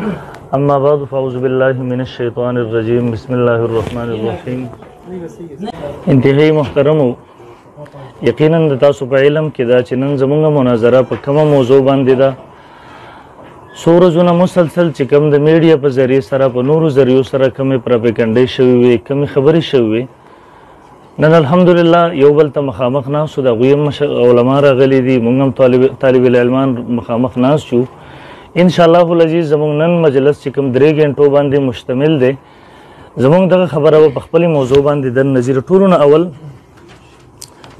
اما بعد فاعوذ باللہ من الشیطان الرجیم بسم اللہ الرحمن الرحیم. انتہائی محترم یقیناً د تاسو په علم کې دا چې نن زمونږ مناظره په کومه موضوع باندې ده. څو ورځونه مسلسل چې کوم د میډیا په ذریعې سره په نورو ذریعو سره کومې پراپیګنډې شوې وې، کومې خبرې شوې وې، نن الحمدلله یو بل ته مخامخ ناست وو. د هغوی هم علما راغلي دي، موږ هم طالب العلمان مخامخ ناست یو. انشاءالله العزیز زمونږ نن مجلس چې کوم 3 غنټو باندې مشتمل دی. زمونږ دغه خبره به په خپلې موضوع باندې د نظیر ټولو نه اول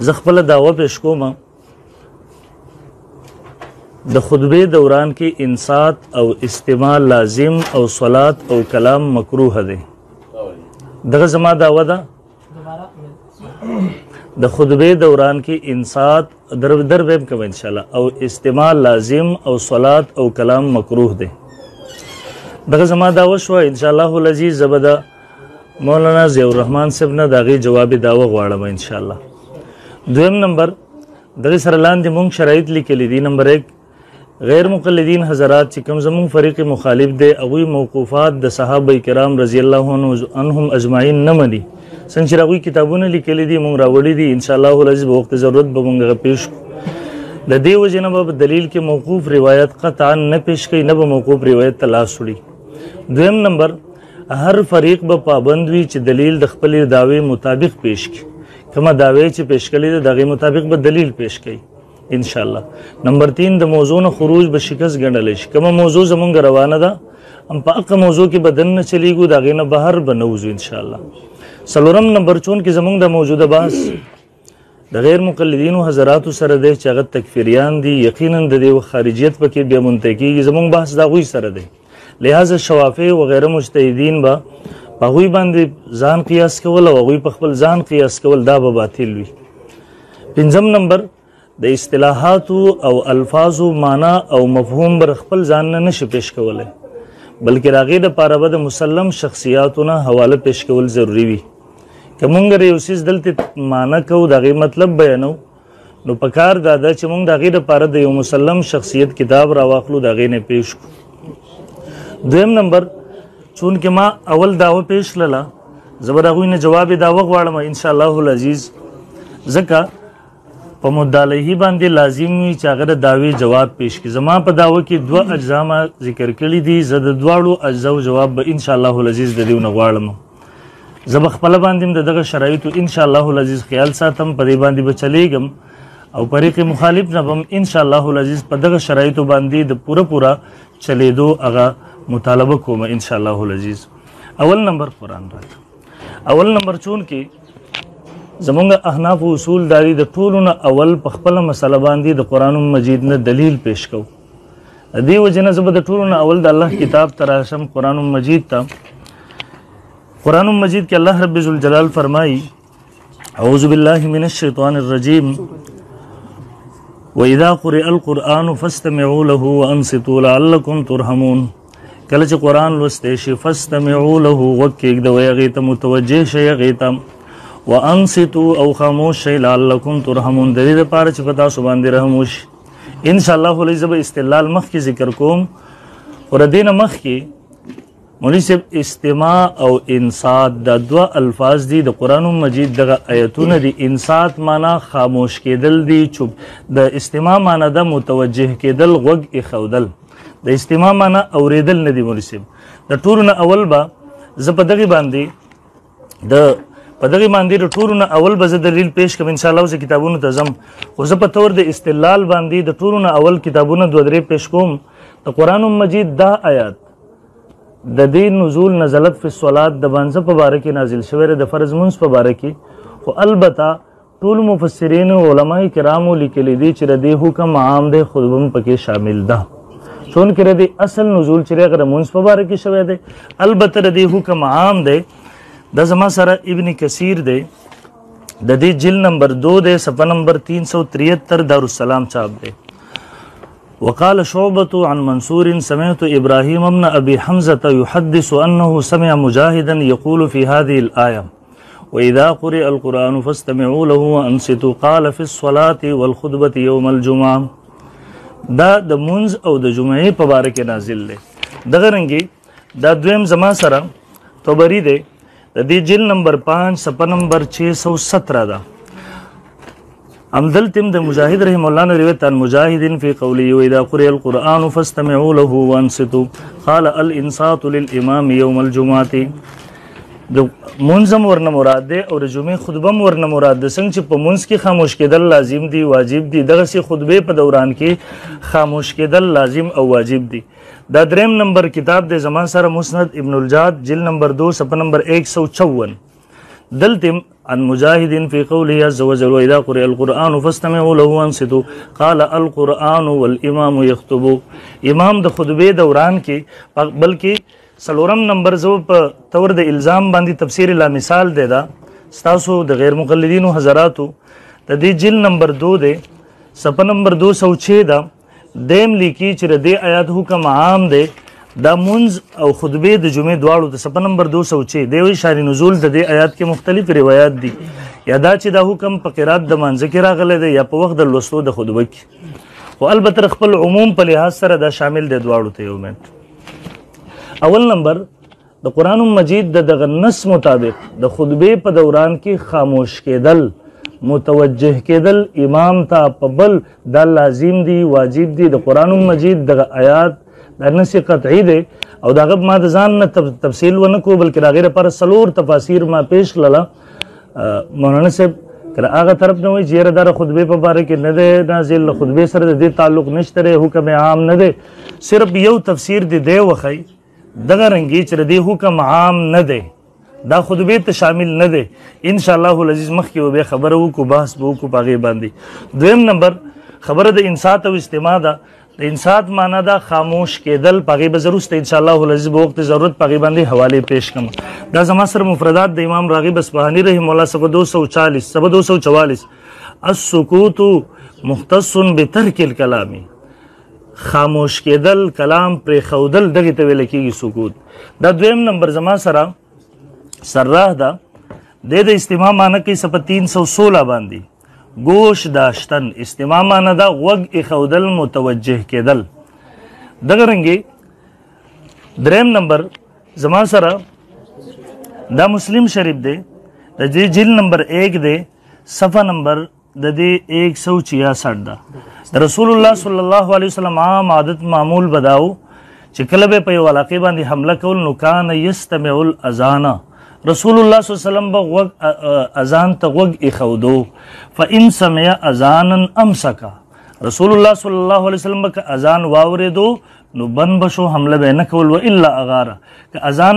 زه خپله دعوه پیش کوم. د خطبې دوران کې انصات او استماع لازم او صلات او کلام مکروه دی. دغه زما دعوه ده. د خطبې دوران کې انصات دربیم کوم انشاءالله او استماع لازم او صلات او کلام مکروه دی. دغه زما دعوه شوه. انشاءالله العزیز زه به د مولانا ضیاء الرحمن صاحب نه د هغې جوابي دعوه غواړم انشاءالله. دویم نمبر دغې سره لاندې مونږ شرایط لیکلي دي. نمبر 1 غیر مقلدین حضرات چې کوم زمونږ فریق مخالف دی هغوی موقوفات د صحابه کرام رضی الله عنهم اجمعین نه مني. څنګه چې هغوی کتابونه لیکلي دي مونږ راوړي دي. انشاءالله العزیز په وخت ضرورت به مونږ هغه پیش کړو. د دې وجې نه به په دلیل کې موقوف روایت قطعا نه پیش کوي، نه به موقوف روایت ته لاس وړي. دویم نمبر هر فریق به پابند وي چې دلیل د خپلې دعوې مطابق پیش کړي. کومه دعوې چې پیش کړي ده د هغې مطابق به دلیل پیش کوي انشاءالله. نمبر 3 د موضوع نه خروج به شکست ګڼلی شي. کومه موضوع زمونږ روانه ده هم په هغه موضوع کې به دننه چلیږو، د هغې نه بهر به نه وځو انشاءالله. څلورم نمبر چونکې زمونږ د موجوده بحث د غیر مقلدینو حضراتو سره دی چې هغه تکفیریان دي، یقینا د دې خارجیت پکې بیا منتهی کېږي. زمونږ بحث د هغوی سره دی، لہذا شوافع وغیره مجتهدین به په هغوی باندې ځان قیاس کول او هغوی په خپل ځان قیاس کول دا به باطل وي. پنځم نمبر د اصطلاحاتو او الفاظو معنا او مفهوم بر خپل ځان نه نشي پیش کولی، بلکې د هغې دپاره به د مسلم شخصیاتو نه حواله پیش کول ضروري وي. که مونږ یو څیز دلته معنا کوو د هغې مطلب بیانو نو په کار دا ده چې مونږ د هغې دپاره د یو مسلم شخصیت کتاب راواخلو، د هغې نه پیش کړو. دویم نمبر چونکې ما اول دعوه پیش کړله زه به د هغوی نه جواب دعوه غواړم انشاءالله العزیز. ځکه په مدعا علیه باندې لازم وي چې هغه د دعوې جواب پیش کړي. زما په دعوه کې 2 اجزا ما ذکر کړي دي، زه د دواړو اجزاو جواب به انشاءالله العزیز د دې نه غواړم. زه به خپله باندې هم د دغه شرایطو انشاءالله العزیز خیال ساتم، په دې باندې به چلیږم او فریق مخالف نه به هم انشاءالله العزیز په دغه شرایطو باندې د پوره چلیدو هغه مطالبه کوم انشاءالله العزیز. اول نمبر قرآن راته. اول نمبر چونکې زمونږ احناف اصول داری د ټولو نه اول په خپله مسله باندې د قرآن مجید نه دلیل پیش کوو. د دې وجې نه زه به د ټولو نه اول د الله کتاب ته راشم، قرآن مجید ته. قرآن مجید کې الله رب ذوالجلال فرمایي اعوذ بالله من الشیطان الرجیم وَإِذَا قُرِئَ الْقُرْآنُ فَاسْتَمِعُوا لَهُ وَأَنصِتُوا لَعَلَّكُمْ تُرْحَمُونَ. کله چې قرآن لوستی شي فاستمعوا له غوږ کېږدوئ هغې ته، متوجه شئ هغې ته، وانصتوا او خاموش شئ لعلکم ترحمون د دې دپاره چې په تاسو باندې رحم وشي. انشاءالله العزیز زه به استدلال مخکې ذکر کوم، خو د دې نه مخکې مولوي صاحب استماع او انصات دا 2 الفاظ دي د قرآن مجید دغه آیتونه دي. انصات معنا خاموش کېدل دي، چوپ. د استماع معنا ده متوجه کېدل، غوږ ایښودل. د استماع معنا اورېدل نه دي مولوي صاحب. د ټولو نه اول به زه په دغې باندې د ټولو نه اول به زه دلیل پیش کوم انشاءالله. زه کتابونو ته ځم، خو زه په طور د استدلال باندې د ټولو نه اول کتابونه 2-3 پیش کوم. د قرآن مجید دا آیات د دې نزول نزلت فی الصلات د بانځه په باره کې نازل شوی دی، د فرض منځ په باره کې. خو البته ټول مفسرین او علما کرامو لیکلي دي چې د دې حکم عام دی، خطبه هم پکې شامل ده. چونکې د دې اصل نزول چې هغه د منځ په باره کې شوی دی، البته د دې حکم عام دی. دا زما سره ابن کثیر دی، د دې جلد نمبر 2 دی، صفحه نمبر 373 دارالسلام چاپ دی. وقال شعبة عن منصور سمعت إبراهيم بن أبي حمزة يحدث أنه سمع مجاهدا يقول في هذه الآية وإذا قرئ القرآن فاستمعوا له وأنصتوا قال في الصلاة والخطبة يوم الجمعة. دا د منځ او د جمعې په باره کې نازل دی. دغه رنګي دا دویم زما سره طبری دی د دې جلد نمبر 5 صفحه نمبر 617 دا دلته د مجاهد رحم الله نے روایت عن مجاهد فی قوله واذا قرئ القرآن فاستمعوا له وانصتوا قال الانصات للامام يوم الجمعه د منظم ورنه مراد ده او د جمعې خطبه ورنه مراد ده. څنګه چې په منځ کې خاموش کېدل لازم دي واجب دي، دغه سي خطبه په دوران کې خاموش کېدل لازم او واجب دي. دا دریم نمبر کتاب د زمان سره مسند ابن الجاد جلد نمبر 2 صفحه نمبر 154 دلتم عن مجاهد في قوله عز وجل واذا قرئ القرآن فاستمعوا له وانصتوا قال القرآن والامام يخطب. امام د خطبه دوران کې بلکې سلورم نمبر زو په تور د الزام باندې تفسیر لا مثال دی دا ستاسو د غیر مقلدینو حضراتو د دې جلد نمبر 2 دی صفحه نمبر 206 دا دیم لیکي چې د دې آیات حکم عام دی دا منز او خطبه د جمعې دواړو د صفحه نمبر 206 دی شان نزول د دې آیات کې مختلف روایت دي یا دا چې دا حکم په قرات د منځ کې راغلی دی یا په وخت د لوستو د خطبه کې او البته خپل عموم په لحاظ سره دا شامل دی دواړو ته یو منټ. اول نمبر د قرآن مجید د دغه نص مطابق د خطبه په دوران کې خاموش کېدل متوجه کېدل امام ته په بل دا لازم دي واجب دي. د قرآن مجید دغه آیات د نص قطعی دی او دغه ما د ځان نه تفصیل ونه کو بلکې د غیر پر سلور تفاسیر ما پیش کړله مولانا صاحب کله هغه طرف نه وایي چې دا خطبه په باره کې نه دی نازل خطبه سره د دې تعلق نشته حکم عام نه دی صرف یو تفسیر دی وخی دغه رنګي چې د حکم عام نه دی دا خطبه ته شامل نه دی ان شاء الله العزیز مخکې به خبره وکړو بحث به وکړو پاغه باندې. دویم نمبر خبره د انصات او استماع ده. د انصات معنا دا خاموش کېدل پاغه به ضرورت ان شاء الله العزیز به وخت ضرورت پاغه باندې حواله پیش کوم. دا زما سره مفردات د امام راغب اصفهانی رحم الله صفحه 240 صفحه 244 السکوت مختص بترک الكلام خاموش کېدل کلام پر خودل دغه ته ویل کېږي سکوت. دا دویم نمبر زما سره سرراه ده د استماع معنی کې صفحه 316 باندې گوش داشتن استماع معنی ده غوږ ایښودل متوجه کېدل. دغه رنګې دریم نمبر زما سره دا مسلم شریف دی د دې جلد نمبر 1 دی صفحه نمبر د دې 166 ده. رسول الله صلی الله علیه وسلم عام عادت معمول بداو چې کله به په یو علاقه باندې حمله کول نو کان یستمع الاذان رسول الله صلی الله علیه وسلم به اذان ته غوږ ایښودو فان سمع اذانا امسک رسول الله صلی الله علیه وسلم به اذان واوریدو نو بن بشو حمله به نه کول و الا اغاره که اذان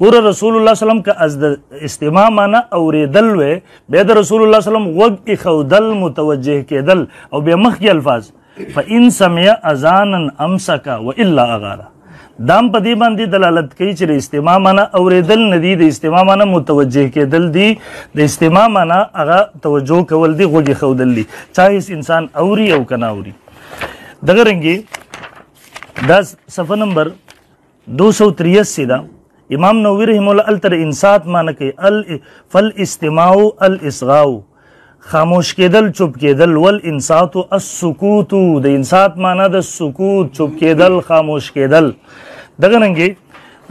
ګوره رسول الله صلی الله علیه وسلم که از استماع معنا اوریدل و به د رسول الله صلی الله علیه وسلم غوږ ایښودل متوجه کېدل او به مخکې الفاظ فان سمع اذانا امسک و الا اغاره دام په دې باندې دلالت کوي چې استماع معنا اوریدل نه دي د استماع معنا متوجه کېدل دي د استماع معنا هغه توجه کول دي غوږ ایښودل دي چاهے انسان اوري او کنه اوري. دغه رنګي دا صفحه نمبر 283 دا امام نووي رحمه الله التر انصات معنی کوي فالاستماع الاصغاء خاموش کېدل چوپ کېدل ول انصات السکوت د انصات معنی د سکوت چوپ کېدل خاموش کېدل. دغه رنګي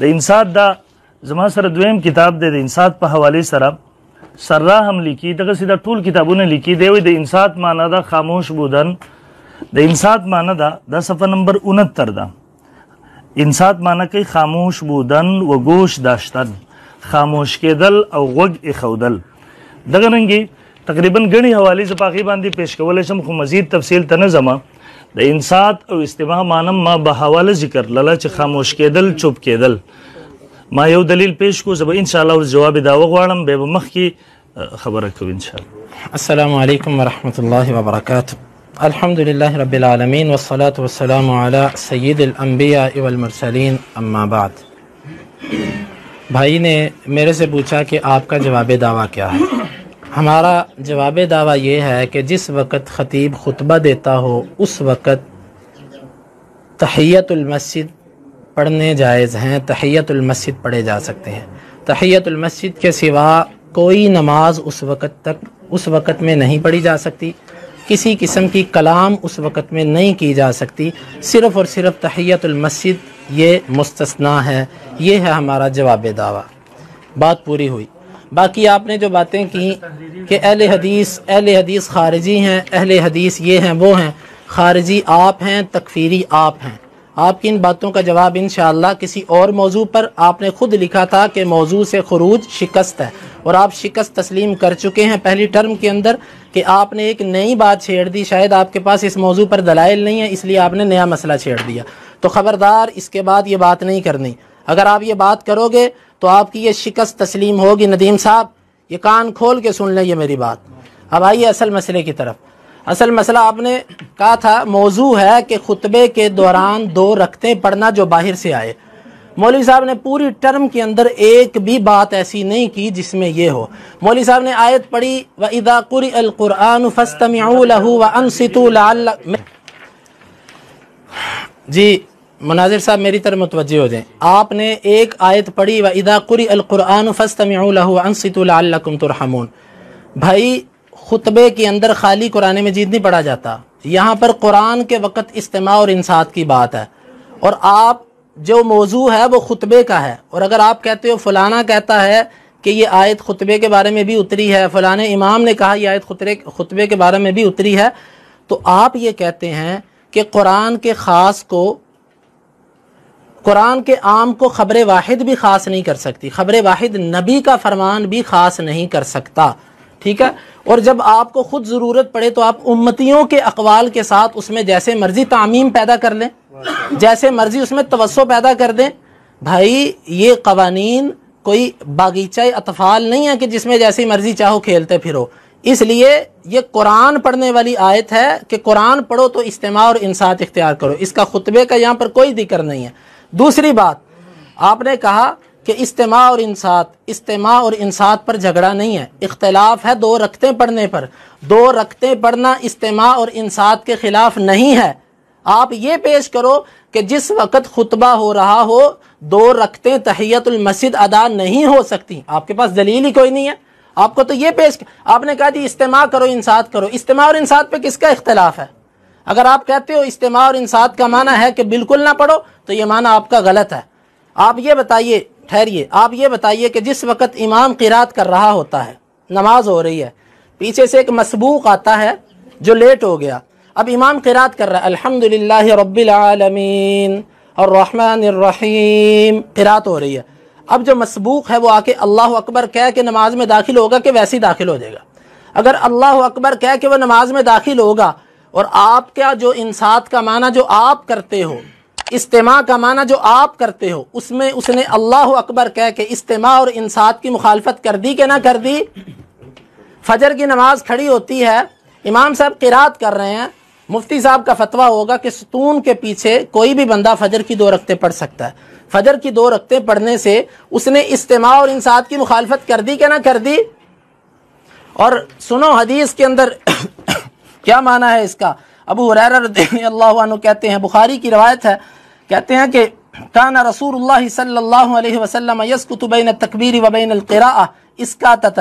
د انصات دا زما سره دویم کتاب دی د انصات په حواله سره سره هم لیکي دغه سیده ټول کتابونه لیکي دی د انصات معنی دا خاموش بودن د انصات معنی دا صفحه نمبر 69 دا انصات معنی کوي خاموش بودن و گوش داشتن خاموش کېدل او غوږ ایښودل. دغه رنګي تقریبا غني حواله ز پاغي باندې پیش کولای شم خو مزید تفصیل ته نه زما د انصات او استماع معنی ما به حواله ذکر لاله چې خاموش کېدل چوپ کېدل ما یو دلیل پیش کو زب ان شاء الله جواب دا وغواړم به مخ کې خبره کوم ان شاء الله. السلام علیکم ورحمۃ اللہ وبرکاتہ. الحمد للہ رب العالمین والصلاة والسلام علی سید الانبیاء والمرسلین اما بعد. بھائی نے میرے سے پوچھا کہ آپ کا جواب دعویٰ کیا ہے. ہمارا جواب دعویٰ یہ ہے کہ جس وقت خطیب خطبہ دیتا ہو اس وقت تحیت المسجد پڑھنے جائز ہیں، تحیت المسجد پڑھے جا سکتے ہیں. تحیت المسجد کے سوا کوئی نماز اس وقت میں نہیں پڑھی جا سکتی. کسی قسم کی کلام اس وقت میں نہیں کی جا سکتی، صرف اور صرف تحیۃ المسجد یہ مستثنا ہے۔ یہ ہے ہمارا جواب دعویٰ۔ بات پوری ہوئی۔ باقی آپ نے جو باتیں کی کہ اہل حدیث خارجی ہیں، اہل حدیث یہ ہیں وہ ہیں، خارجی آپ ہیں، تکفیری آپ ہیں، آپ کی ان باتوں کا جواب انشاءاللہ کسی اور موضوع پر، آپ نے خود لکھا تھا کہ موضوع سے خروج شکست ہے، اور آپ شکست تسلیم کر چکے ہیں پہلی ٹرم کے اندر کہ آپ نے ایک نئی بات چھیڑ دی، شاید آپ کے پاس اس موضوع پر دلائل نہیں ہے، اس لیے آپ نے نیا مسئلہ چھیڑ دیا۔ تو خبردار اس کے بعد یہ بات نہیں کرنی۔ اگر آپ یہ بات کرو گے تو آپ کی یہ شکست تسلیم ہوگی۔ ندیم صاحب یہ کان کھول کے سن لیں یہ میری بات۔ اب آئیے اصل مسئلے کی طرف۔ اصل مسئلہ آپ نے کہا تھا موضوع ہے کہ خطبے کے دوران 2 رکعتیں پڑھنا جو باہر سے آئے۔ مولوی صاحب نے پوری ٹرم کے اندر ایک بھی بات ایسی نہیں کی جس میں یہ ہو۔ مولوی صاحب نے آیت پڑھی وَإِذَا قُرِئَ الْقُرْآنُ فَاسْتَمِعُوا لَهُ وَأَنصِتُوا لَعَلَّكُمْ۔ جی مناظر صاحب میری طرف متوجہ ہو جائیں۔ آپ نے ایک آیت پڑھی وَإِذَا قُرِئَ الْقُرْآنُ فَاسْتَمِعُوا لَهُ وَأَنصِتُوا لَعَلَّكُمْ تُرْحَمُونَ۔ بھائی خطبے کے اندر خالی قرآن مجید نہیں پڑھا جاتا، یہاں پر قرآن کے وقت استماع اور انصات کی بات ہے، اور آپ جو موضوع ہے وہ خطبے کا ہے، اور اگر آپ کہتے ہو فلانا کہتا ہے کہ یہ آیت خطبے کے بارے میں بھی اتری ہے، فلانے امام نے کہا یہ آیت خطبے کے بارے میں بھی اتری ہے، تو آپ یہ کہتے ہیں کہ قرآن کے خاص کو، قرآن کے عام کو خبر واحد بھی خاص نہیں کر سکتی، خبر واحد نبی کا فرمان بھی خاص نہیں کر سکتا، ٹھیک ہے؟ اور جب آپ کو خود ضرورت پڑے تو آپ امتیوں کے اقوال کے ساتھ اس میں جیسے مرضی تعمیم پیدا کر لیں، جیسے مرضی اس میں توسع پیدا کر دیں۔ بھائی یہ قوانین کوئی باغیچہ اطفال نہیں ہے کہ جس میں جیسی مرضی چاہو کھیلتے پھرو، اس لیے یہ قرآن پڑھنے والی آیت ہے کہ قرآن پڑھو تو استماع اور انصات اختیار کرو، اس کا خطبے کا یہاں پر کوئی ذکر نہیں ہے۔ دوسری بات آپ نے کہا کہ استماع اور انصات پر جھگڑا نہیں ہے، اختلاف ہے 2 رکعتیں پڑھنے پر۔ 2 رکعتیں پڑھنا استماع اور انصات کے خلاف نہیں ہے۔ آپ یہ پیش کرو کہ جس وقت خطبہ ہو رہا ہو 2 رکعتیں تحیۃ المسجد ادا نہیں ہو سکتی، آپ کے پاس دلیل ہی کوئی نہیں ہے۔ آپ کو تو یہ آپ نے کہا جی استماع کرو انصات کرو، استماع اور انصات پہ کس کا اختلاف ہے؟ اگر آپ کہتے ہو استماع اور انصات کا معنی ہے کہ بالکل نہ پڑھو تو یہ معنی آپ کا غلط ہے۔ آپ یہ بتائیے، ٹھہریے، آپ یہ بتائیے کہ جس وقت امام قرات کر رہا ہوتا ہے، نماز ہو رہی ہے، پیچھے سے ایک مسبوق آتا ہے جو لیٹ ہو گیا، اب امام قرات کر رہا ہے الحمدللہ رب العالمین الرحمن الرحیم، قرات ہو رہی ہے، اب جو مسبوق ہے وہ آ کے اللہ اکبر کہہ کے نماز میں داخل ہوگا کہ ویسے ہی داخل ہو جائے گا؟ اگر اللہ اکبر کہہ کے وہ نماز میں داخل ہوگا اور آپ کا جو انصات کا معنی جو آپ کرتے ہو، استماع کا معنی جو آپ کرتے ہو، اس میں اس نے اللہ اکبر کہہ کے استماع اور انصات کی مخالفت کر دی کہ نہ کر دی؟ فجر کی نماز کھڑی ہوتی ہے، امام صاحب قرات کر رہے ہیں، مفتی صاحب کا فتویٰ ہوگا کہ ستون کے پیچھے کوئی بھی بندہ فجر کی 2 رکعتیں پڑھ سکتا ہے، فجر کی 2 رکعتیں پڑھنے سے اس نے استماع اور انصات کی مخالفت کر دی کہ نہ کر دی؟ اور سنو حدیث کے اندر کیا معنی ہے اس کا؟ ابو ہریرہ رضی اللہ عنہ کہتے ہیں، بخاری کی روایت ہے، کہتے ہیں کہ کان رسول اللہ صلی اللہ علیہ وسلم یسکت بین التکبیر و بین القراءہ اسکاتۃ،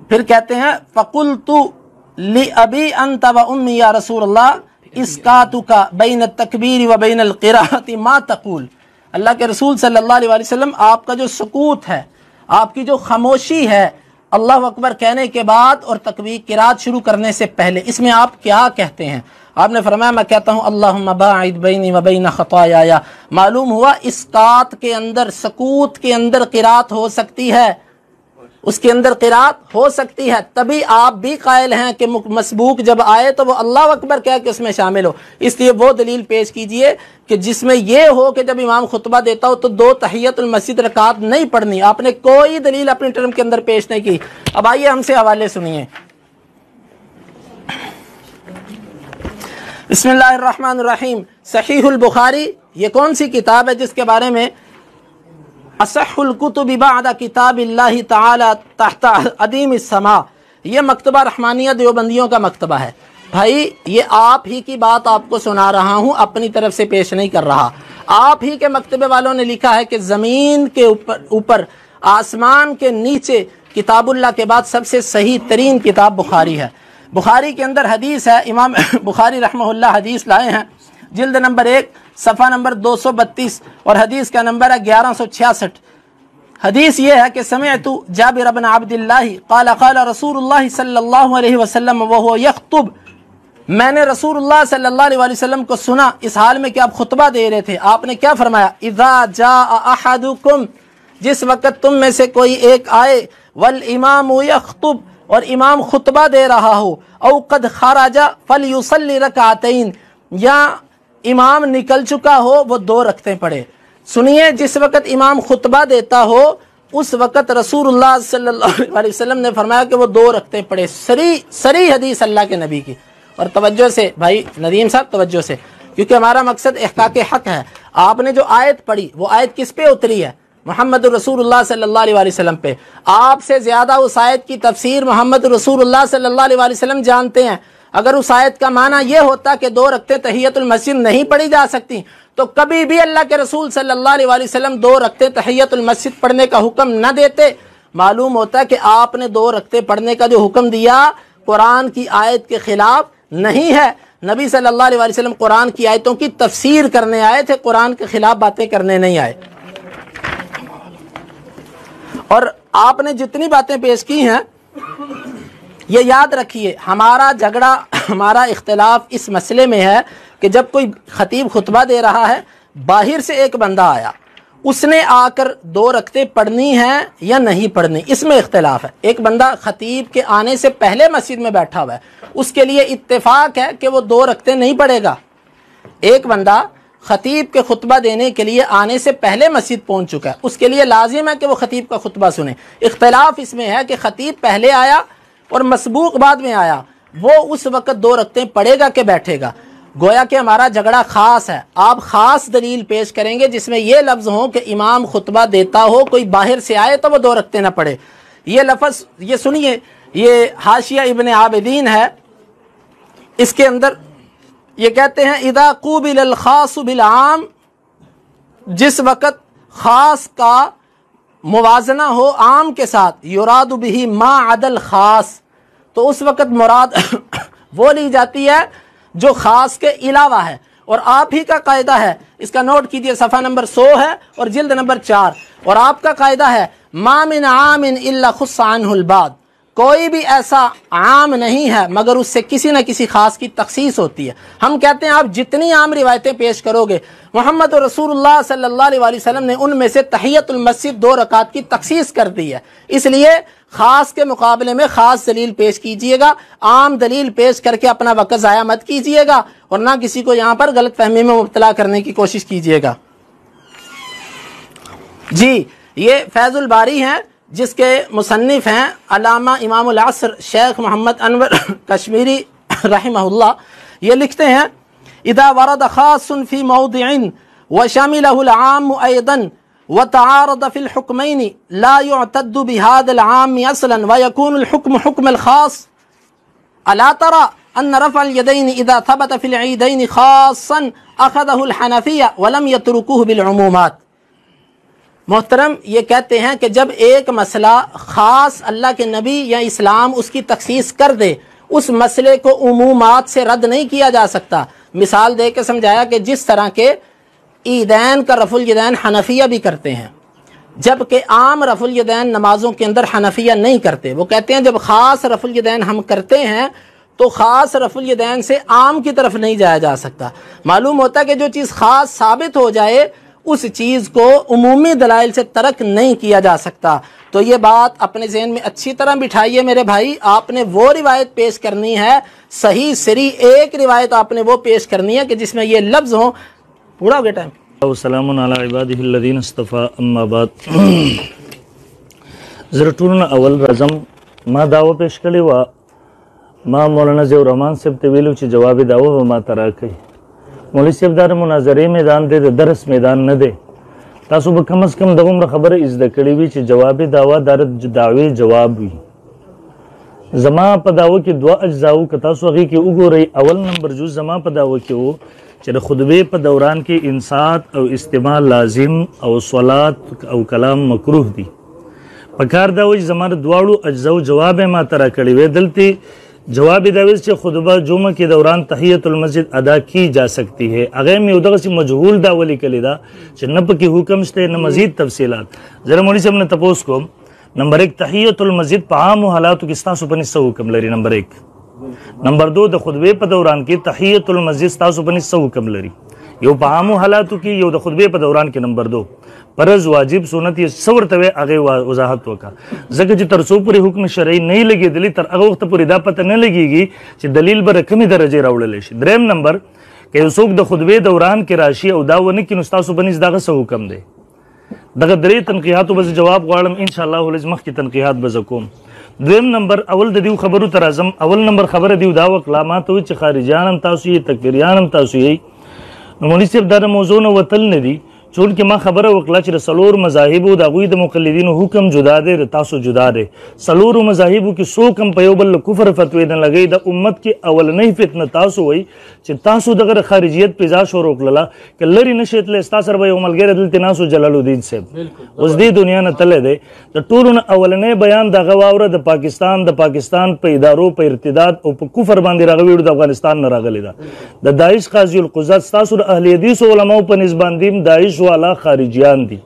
پھر کہتے ہیں فقلت لأبی انت و امی یا رسول اللہ اسکاتک بین التکبیر و بین القراءۃ ما تقول، اللہ کے رسول صلی اللہ علیہ وسلم آپ کا جو سکوت ہے، آپ کی جو خاموشی ہے اللہ اکبر کہنے کے بعد اور تکبیر قرات شروع کرنے سے پہلے، اس میں آپ کیا کہتے ہیں؟ آپ نے فرمایا میں کہتا ہوں اللہم باعد بینی و بین خطایایا۔ معلوم ہوا اسقاط کے اندر، سکوت کے اندر قرات ہو سکتی ہے، اس کے اندر قرات ہو سکتی ہے، تبھی آپ بھی قائل ہیں کہ مسبوق جب آئے تو وہ اللہ اکبر کہہ کے اس میں شامل ہو۔ اس لیے وہ دلیل پیش کیجئے کہ جس میں یہ ہو کہ جب امام خطبہ دیتا ہو تو 2 تحیۃ المسجد رکعت نہیں پڑھنی۔ آپ نے کوئی دلیل اپنی ٹرم کے اندر پیش نہیں کی۔ اب آئیے ہم سے حوالے سنیے۔ بسم اللہ الرحمن الرحیم۔ صحیح البخاری یہ کون سی کتاب ہے جس کے بارے میں اصح الکتب بعد کتاب اللہ تعالی تحت عدیم السماء، یہ مکتبہ رحمانیہ دیوبندیوں کا مکتبہ ہے۔ بھائی یہ آپ ہی کی بات آپ کو سنا رہا ہوں، اپنی طرف سے پیش نہیں کر رہا۔ آپ ہی کے مکتبے والوں نے لکھا ہے کہ زمین کے اوپر آسمان کے نیچے کتاب اللہ کے بعد سب سے صحیح ترین کتاب بخاری ہے۔ بخاری کے اندر حدیث ہے، امام بخاری رحمہ اللہ حدیث لائے ہیں، جلد نمبر 1 صفحہ نمبر 232 اور حدیث کا نمبر ہے 1166۔ حدیث یہ ہے کہ سمعت جابر بن عبد اللہ قال قال رسول اللہ صلی اللہ علیہ وسلم وهو یخطب، میں نے رسول اللہ صلی اللہ علیہ وسلم کو سنا اس حال میں کہ آپ خطبہ دے رہے تھے، آپ نے کیا فرمایا؟ اذا جاء احدکم، جس وقت تم میں سے کوئی ایک آئے، والامام یخطب، اور امام خطبہ دے رہا ہو، او قد خرج فلیصلی رکعتین، یا امام نکل چکا ہو وہ 2 رکعتیں پڑھے۔ سنیے، جس وقت امام خطبہ دیتا ہو اس وقت رسول اللہ صلی اللہ علیہ وسلم نے فرمایا کہ وہ 2 رکعتیں پڑھے۔ سری حدیث اللہ کے نبی کی۔ اور توجہ سے بھائی ندیم صاحب، توجہ سے، کیونکہ ہمارا مقصد احقاق حق ہے۔ آپ نے جو آیت پڑھی وہ آیت کس پہ اتری ہے؟ محمد رسول اللہ صلی اللہ علیہ وسلم پہ۔ آپ سے زیادہ اس آیت کی تفسیر محمد رسول اللہ صلی اللہ علیہ وسلم جانتے ہیں۔ اگر اس آیت کا معنی یہ ہوتا کہ 2 رکعتیں تحیۃ المسجد نہیں پڑھی جا سکتی تو کبھی بھی اللہ کے رسول صلی اللہ علیہ وسلم 2 رکعتیں تحیۃ المسجد پڑھنے کا حکم نہ دیتے۔ معلوم ہوتا کہ آپ نے 2 رکعتیں پڑھنے کا جو حکم دیا قرآن کی آیت کے خلاف نہیں ہے۔ نبی صلی اللہ علیہ وسلم قرآن کی آیتوں کی تفسیر کرنے آئے تھے، قرآن کے خلاف باتیں کرنے نہیں آئے۔ اور آپ نے جتنی باتیں پیش کی ہیں یہ یاد رکھیے، ہمارا جھگڑا، ہمارا اختلاف اس مسئلے میں ہے کہ جب کوئی خطیب خطبہ دے رہا ہے، باہر سے ایک بندہ آیا، اس نے آ کر 2 رکعتیں پڑھنی ہیں یا نہیں پڑھنی، اس میں اختلاف ہے۔ ایک بندہ خطیب کے آنے سے پہلے مسجد میں بیٹھا ہوا ہے، اس کے لیے اتفاق ہے کہ وہ 2 رکعتیں نہیں پڑھے گا۔ ایک بندہ خطیب کے خطبہ دینے کے لیے آنے سے پہلے مسجد پہنچ چکا ہے، اس کے لیے لازم ہے کہ وہ خطیب کا خطبہ سنے۔ اختلاف اس میں ہے کہ خطیب پہلے آیا اور مسبوق بعد میں آیا، وہ اس وقت 2 رکعتیں پڑھے گا کہ بیٹھے گا؟ گویا کہ ہمارا جھگڑا خاص ہے، آپ خاص دلیل پیش کریں گے جس میں یہ لفظ ہوں کہ امام خطبہ دیتا ہو، کوئی باہر سے آئے تو وہ 2 رکعتیں نہ پڑھے۔ یہ لفظ یہ سنیے، یہ حاشیہ ابن عابدین ہے، اس کے اندر یہ کہتے ہیں اذا قوبل الخاص بالعام، جس وقت خاص کا موازنہ ہو عام کے ساتھ، یراد به ما عدا الخاص، تو اس وقت مراد وہ لی جاتی ہے جو خاص کے علاوہ ہے۔ اور آپ ہی کا قاعدہ ہے، اس کا نوٹ کیجئے، صفحہ نمبر 100 ہے اور جلد نمبر 4، اور آپ کا قاعدہ ہے ما من عام الا خص عنہ البعض، کوئی بھی ایسا عام نہیں ہے مگر اس سے کسی نہ کسی خاص کی تخصیص ہوتی ہے۔ ہم کہتے ہیں آپ جتنی عام روایتیں پیش کرو گے، محمد رسول اللہ صلی اللہ علیہ وسلم نے ان میں سے تحیۃ المسجد 2 رکعات کی تخصیص کر دی ہے، اس لیے خاص کے مقابلے میں خاص دلیل پیش کیجئے گا، عام دلیل پیش کر کے اپنا وقت ضائع مت کیجئے گا اور نہ کسی کو یہاں پر غلط فہمی میں مبتلا کرنے کی کوشش کیجئے گا۔ جی، یہ فیض الباری ہیں جس کے مصنف ہیں علامہ امام العصر شیخ محمد انور کشمیری رحمہ اللہ۔ یہ لکھتے ہیں اذا ورد خاص فی موضع وشملہ العام ایضا وتعارض في الحكمين لا يعتد بهذا العام اصلا ويكون الحكم حكم الخاص، الا ترى ان رفع اليدين اذا ثبت في العيدين خاصا اخذه الحنفية ولم يتركوه بالعمومات۔ محترم، یہ کہتے ہیں کہ جب ایک مسئلہ خاص اللہ کے نبی یا اسلام اس کی تخصیص کر دے، اس مسئلے کو عمومات سے رد نہیں کیا جا سکتا۔ مثال دے کے سمجھایا کہ جس طرح کے عیدین کا رفع الیدین حنفیہ بھی کرتے ہیں، جبکہ عام رفع الیدین نمازوں کے اندر حنفیہ نہیں کرتے۔ وہ کہتے ہیں جب خاص رفع الیدین ہم کرتے ہیں تو خاص رفع الیدین سے عام کی طرف نہیں جایا جا سکتا۔ معلوم ہوتا ہے کہ جو چیز خاص ثابت ہو جائے اس چیز کو عمومی دلائل سے ترک نہیں کیا جا سکتا۔ تو یہ بات اپنے ذہن میں اچھی طرح بٹھائیے میرے بھائی، آپ نے وہ روایت پیش کرنی ہے، صحیح سری ایک روایت آپ نے وہ پیش کرنی ہے کہ جس میں یہ لفظ ہوں۔ پورا ہو گیا ٹائم؟ وسلام علی عباده الذین اصطفى، اما بعد۔ زرطولنا اول رزم ما دعوه پیش کړی وا، ما مولانا ضیاء الرحمن صاحب ته ویلو چې جواب دعوه ما ترا کوي۔ مولوی صاحب دا مناظرې میدان دی، د درس میدان نه دی، تاسو به کم از کم دغومره خبره زده کړې وي چې جواب دعوه د دعوې جواب وي۔ زما په دعوه کې 2 اجزاو که تاسو هغې کې وګورئ، اول نمبر جز زما په دعوه کې و چې د خطبې په دوران کې انصات او استماع لازم او صلات او کلام مکروه دي۔ پکار دا و چې زما د 2 اجزاو جواب یې ما ته راکړی وی، دلته جواب داویز چې خطبه جمعه کې دوران تحیت المسجد ادا کی جا سکتی ہے. هغه مې یو دغسې مجهول دا ولیکلې ده چې نه پکې حکم شته نه مزید تفصیلات. زه مولوي صاحب نه تپوس کوم، نمبر 1 تحیت المسجد په عامو حالاتو کې ستاسو په نس حکم لري. نمبر 1. نمبر 2 د خطبې په دوران کې تحیت المسجد ستاسو په نس حکم لري. یو په عامو حالاتو کې، یو د خطبې په دوران کې. نمبر 2 فرض واجب سنت یې څه ورته وی هغې وضاحت وکړه، ځکه چې تر څو پورې حکم شرعي نه لګېدلی تر هغه وخته پورې دا پته نه لګېږي چې دلیل به کمې درجې راوړلی شي. دریم نمبر که یو څوک د خطبې دوران کې راشي او دا ونه کړي نو ستاسو په نس دغه څه حکم دی. دغه 3 تنقیحاتو به زه جواب غواړم انشاءالله ولز مخکې تنقیحات به زه کوم. دویم نمبر اول د دیو خبرو ته راځم. اول نمبر خبره دیو دا وکړه ما ته وایي چې خارجیان هم تاسو یې تکفیریان هم تاسو یې. نو مولوي صاحب دا د موضوع نه وتل نه دي، چونکې ما خبره وکړه چې د څلور مذاهبو د هغوی د مقلدینو حکم جدا دی، د تاسو جدا دی. څلورو مذاهبو کې څوک هم په یو بل کفر فتوی نه لګوي. د امت کې اولنۍ فتنه تاسو وایي چې تاسو دغه خارجیت پیزا شروع کړله، که لرې نشئ تللی ستا سره به یو ملګری دلته ناست و جلال الدین صاحب اوس دې دنیا نه تللی دی. د ټولو نه اولنی بیان دغه واوره د پاکستان په ادارو په ارتداد او په کفر باندې راغوي د افغانستان نه راغلی ده. د داعش قاضي القضات ستاسو د اهل حدیثو علماو په نسبت باندې داعش والا خارجیان دي.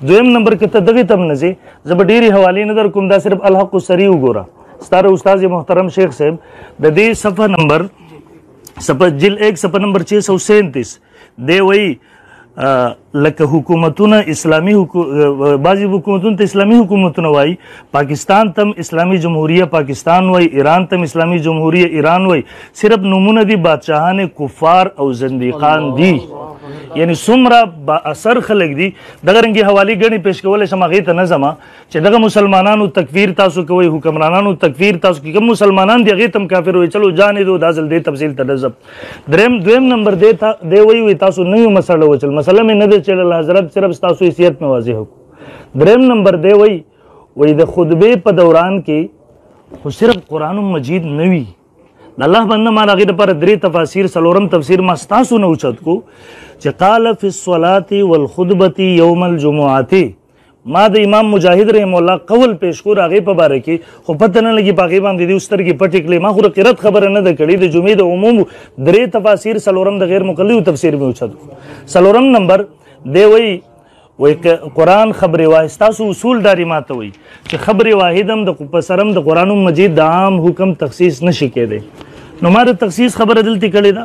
دویم نمبر کې ته دغې تم نه ځې، زه به ډېرې حوالې نه در کوم، دا صرف الحق السری وګوره. ستاره استاد محترم شیخ صاحب د دې صفحه نمبر جل 1 صفحه نمبر 637 دی وایي لکه حکومتونه اسلامي بعضې حکومتونو ته اسلامي حکومتونه وایي، پاکستان تم اسلامي جمهوریه پاکستان وایي، ایران تم اسلامي جمهوریه ایران وایي. صرف نومونه دي بادشاهان کفار او زندیقان دي، یعنی څومره با اثر خلک دي. دغه رنګې حوالې ګڼې پیش کولی شم، هغې ته نه ځمه چې دغه مسلمانانو تکفیر تاسو کوئ، حکمرانانو تکفیر تاسو کوئ، کوم مسلمانان دي هغې ته هم کافر وایي. چلو جانې دو دا ځل دې تفصیل ته نه ځم. دویم نمبر دی وایي تاسو نوې مسله وچل، مسله مې نه دی چلل حضرت، صرف ستاسو حیثیت مې واضح وکړو. دریم نمبر دی وایي د خطبې په دوران کې خو صرف قرآن مجید نه وي، د الله بنده ما د هغې دپاره 3 تفاسیر، څلورم تفسیر ما ستاسو نه اوچت کو چې قال فی الصلاة والخطبة یوم الجمعة. ما د امام مجاهد رحم الله قول پیش کور هغې په باره کې، خو پته نه لګي په هغې باندې دې سترګې پټې کړې. ما خو د قرت خبره نه ده کړې، د جمعې د عموم 3 تفاسیر، څلورم د غیر مقلدو تفسیر مې اوچت کو. څلورم نمبر دی وایي که قرآن خبر واحد، ستاسو اصول داري ما ته وایي چې خبر واحد هم په سرم د قرآن مجید د عام حکم تخصیص نشي کېدی. نو ما د تخصیص خبره دلته کړې ده،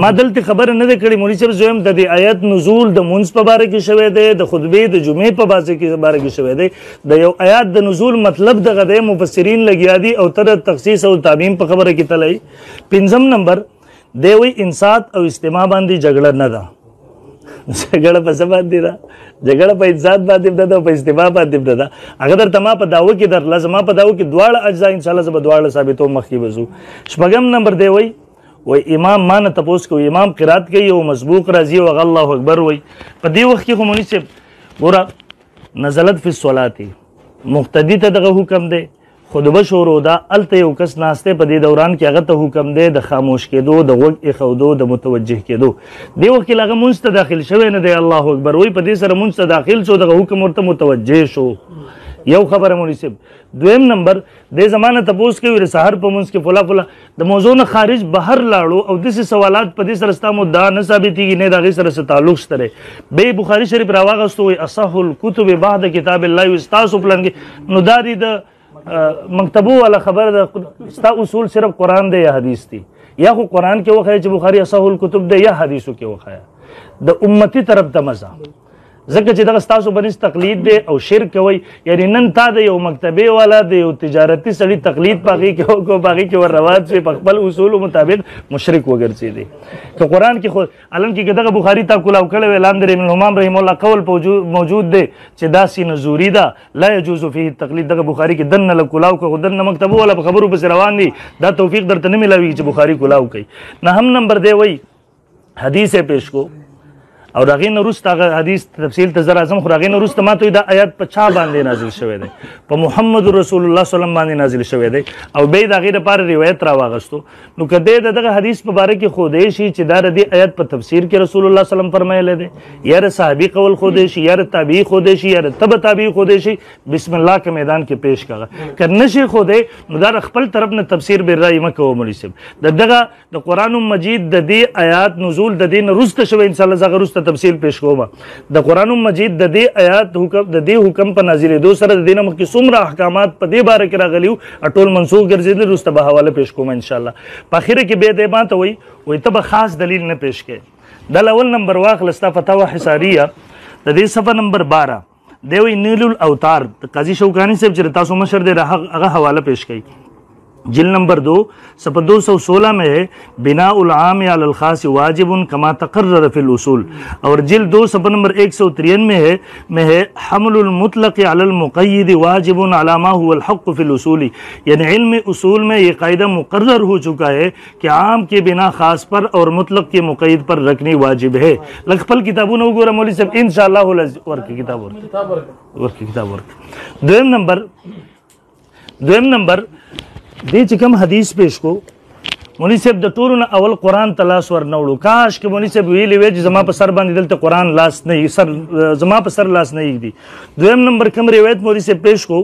ما دلته خبره نه ده کړې. مولوي صاحب زویم د دې آیت نزول د مونځ په باره کې شوی دی، د خطبې د جمعې په باره کې شوی دی. د یو آیات د نزول مطلب دغه دی، مفسرین لګیا دي او ته د تخصیص او تعمیم په خبره کې تللی. 5م نمبر دی وایي انصات او استماع باندې جګړه نه ده. جګړه په څه باندې ده؟ جګړه په انصات باندې نه ده او په استماع باندې نه ده. هغه درته ما په دعوه کې درله، زما په دعوه کې دواړه اجزا انشاءالله زه به دواړه ثابتوم، مخکې به ځو. 6م نمبر دی وایي امام ما نه تپوس کوي، امام قرات کوي او مسبوق راځي او هغه الله اکبر وایي. په دې وخت کې خو مولوي صاحب ګوره نزلت فی الصلاة مقتدي ته دغه حکم دی، خطبه شروع ده، هلته یو کس ناستی په دې دوران کې هغه ته حکم دی د خاموش کېدو، د غوږ ایښودو، د متوجه کېدو. دې وخت کې هغه مونځ ته داخل شوی نه دی، الله اکبر وایي، په دې سره مونځ ته داخل شو، دغه حکم ورته متوجه شو. یو خبره مولوي صاحب. دویم نمبر دې زمانه تپوس کوي د سحر په مونځ کې فلا فلا د موضوع نه خارج بهر لاړو او داسې سوالات په دې سره ستا مدعا نه ثابتېږي، نه د هغې سره څه تعلق شته دی. بیا بخاري شریف راواغستو وایي اصح الکتب بعد کتاب الله، ستاسو پلان کې نو دا دي د مکتبو والا خبره ده. ستا اصول صرف قرآن دی یا حدیث دی، یا خو قرآن کې وښیه چې بخاري اصح الکتب دی، یا حدیثو کې وښیه. د امتي طرف ته مزه، ځکه چې دغه ستاسو بنس تقلید دی او شرک کوئ. یعنی نن تا د یو مکتبې والا د یو تجارتي سړي تقلید په هغې کې وکړو، په هغې کې ور روان شوې، په خپل اصولو مطابق مشرک وګرځېدی. که قرآن کې خو حالانکې که دغه بخاري تا کلاو کړی وی، لاندې ابن الحمام رحم الله قول موجود دی چې دا سینه زوري ده، لا یجوز فیه تقلید. دغه بخاري کې دننه له کلاو که خو دننه مکتبو والا په خبرو پسې روان دي، دا توفیق درته نه میلاویږي چې بخاري کلاو کوي. 9م نمبر دی وایي حدیث پیش کو او هغې نه وروسته هغه حدیث تفصیل ته زه راځم، خو هغې نه وروسته ما ته وایي دا آیات په چا باندې نازل شوی دی؟ په محمد رسول الله صلی الله علیه وسلم باندې نازل شوی دی. او بیا یې د هغې دپاره روایت راواغستو. نو که دی د دغه حدیث په باره کې ښودی شي چې دا د دې آیت په تفسیر کې رسول الله صلی الله علیه وسلم فرمایلی دی، یا د صحابي قول ښودی شي، یا د تابعي ښودی شي، یا د تبع تابعي ښودی شي، بسم الله که میدان کې پیش کړه. که نه شي ښودی نو دا د خپل طرف نه تفسیر بالرأی مه کوه مولوي صاحب. د دغه د قرآن مجید د دې آیات نزول د دې نه وروسته شوی، انشاءالله زه هغه وروسته تفصیل پیش کوم. د قرآن مجید د دې آیات د دې حکم په نازلېدو سره د دې نه مخکې څومره احکامات په دې باره کې راغلي وو ټول منسوخ ګرځېدلي، وروسته به حواله پیش کوم انشاءالله. په اخره کې بیا دی ما ته وایي ته به خاص دلیل نه پیش کوې. دا اول نمبر واخله ستا فتاوی حصاریه د دې صفحه نمبر 12 دی وایي نیل الاوتار د قاضي شوکاني صاحب چې تاسو مشر دی هغه حواله پیش کوي. جلد نمبر 2 صفحہ 216 میں ہے بناء العام علی الخاص واجب کما تقرر فی الاصول، اور جلد 2 صفحہ نمبر 193 میں ہے حمل المطلق علی المقید واجب علی ما هو الحق فی الاصول. یعنی علم اصول میں یہ قاعدہ مقرر ہو چکا ہے کہ عام کے بنا خاص پر اور مطلق کے مقید پر رکھنی واجب ہے. لکھپل کتابوں نے وګوره مولوی صاحب انشاءاللہ ورکی کتاب ورک. دویم نمبر دی چې کوم حدیث پیش کو مولوی صاحب د ټولو نه اول قرآن ته لاس ور نه وړو. کاش که مولوی صاحب ویلي وی چې زما په سر باندې دلته قرآن لاس نه زما په سر لاس نه ایږدي. دویم نمبر کوم روایت مولوی صاحب پیش کو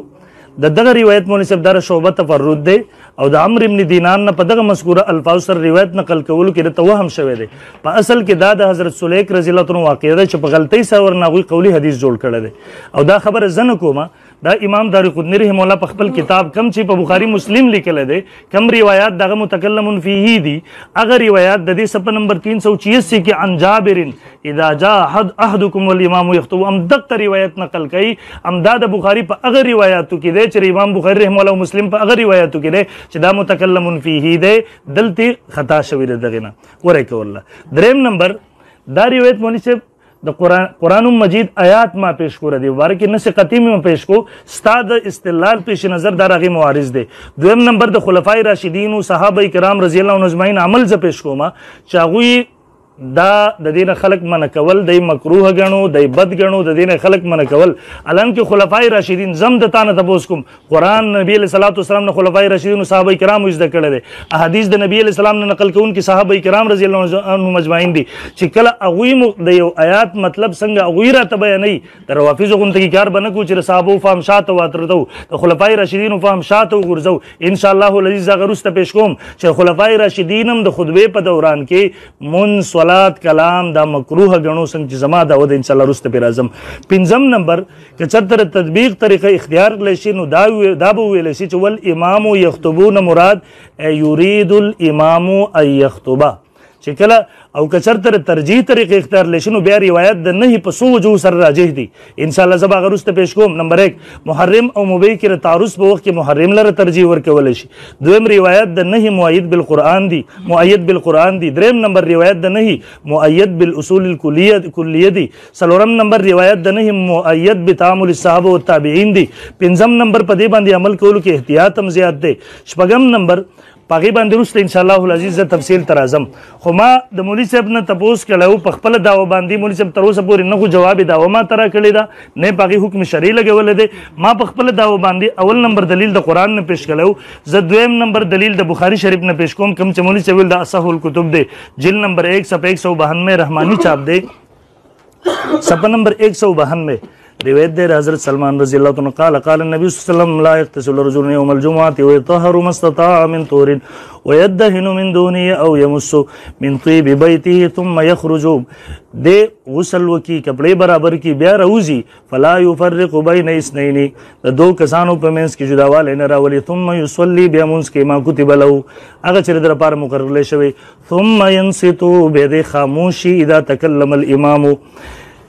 د دغه روایت مولوی صاحب دا شعبه تفرد دی او د عمرو بن دینار نه په دغه مذکوره الفاظ سره روایت نقل کولو کې د توهم شوی دی. په اصل کې دا د حضرت سلیک رضی الله عنه واقعه ده چې په غلطۍ سره ورنه هغوی قولي حدیث جوړ کړی دی. او دا خبره زه نه کومه، دا امام دارقطنی رحمه الله په خپل کتاب کم چې په بخاري مسلم لیکلی دی کم روایات دغه متکلم فیه دي، هغه روایات د دې صفحه نمبر 386 کې عن جابر اذا جاء احدکم والامام یخطب هم دغه روایت نقل کوي. همدا د بخاري په هغه روایاتو کې دی چې امام بخاري رحمه الله مسلم په هغه روایاتو کې دی چې دا متکلم فیه دی، دلته خطا شوی دی دغه نه ورکه والله. دریم نمبر دا روایت مولوی صاحب د قرآن مجید آیات ما پیش کو ردی مبارک نس قطعی میں پیش کو ستا د استدلال پیش نظر دا راغی معارض دے. دویم نمبر د خلفای راشدین و صحابه کرام رضی الله عنهم اجمعین عمل ز پیش کو ما چاغوی دا د دین خلق من کول د مکروه غنو د بد غنو د دین خلق من کول. الان کې خلفای راشدین زم د تانه تبوس کوم قرآن نبی علیہ الصلوۃ والسلام نے خلفای راشدین و صحابه کرام از کړه دي، احادیث د نبی علیہ السلام نے نقل کون کې صحابه کرام رضی الله عنهم اجمعین دي چې کله اغوی د یو آیات مطلب څنګه اغوی را تبه نه د روافض غونته کې کار بنه کو چې صحابه فهم شاته واترتو د خلفای راشدین فهم شاته ورزو. ان شاء الله العزیز غرست پیش کوم چې خلفای راشدین هم د خطبه په دوران کې من صلات کلام دا مکروه غنو څنګه چې زما دا ود ان شاء الله رست پر اعظم. پنځم نمبر که چتر تطبیق طریقه اختیار لشي نو دا به ویل شي چې ول امام یخطبون مراد یرید الامام ان یخطبا چې کله او کچرتر ترجیح طریقه اختیار لشنو بیا روایت د نه په سو وجو سره راجح دي. ان شاء الله زبا غرست پیش کوم. نمبر 1 محرم او مبیح کې تعارض په وخت کې محرم لره ترجیح ورکول شي. دویم روایت د نه مؤید بالقران دي، مؤید بالقران دي. دریم نمبر روایت د نه مؤید بالاصول الکلیه دي. څلورم نمبر روایت د نه مؤید بتعامل الصحابه والتابعین دي. پنځم نمبر په دې باندې عمل کولو کې احتیاط هم زیات دی. شپږم نمبر پاغي باندې وروسته ان شاء الله العزیز تفصیل تر اعظم. خو ما د مولوی صاحب نه تپوس کړو په خپل داوا باندې مولوی صاحب تر اوسه پورې نه خو جواب داوا ما ترا کړی دا نه پاغي حکم شرعي لګول دی. ما په خپل داوا باندې اول نمبر دلیل د قران نه پیش کړو، زه دویم نمبر دلیل د بخاری شریف نه پیش کوم کم چې مولوی صاحب د اصح الکتب دی جلد نمبر 1 صفحه 192 رحمانی چاپ دی صفحه نمبر 192 روایت دے حضرت سلمان رضی اللہ عنہ قال قال النبی صلی اللہ علیہ وسلم لا يغتسل الرجل يوم الجمعة ويطهر ما استطاع من طهر ويدهن من دونه او يمس من طيب بيته ثم يخرج دے غسل وکی کپڑے برابر کی بیا روزی فلا يفرق بين اثنين دو کسانو په منځ کې جداوالی نه راولي ثم يصلي بیا منځ کې ما كتب له هغه چې در لپاره مقرر شوی ثم ينصت بيد خاموشي اذا تكلم الامام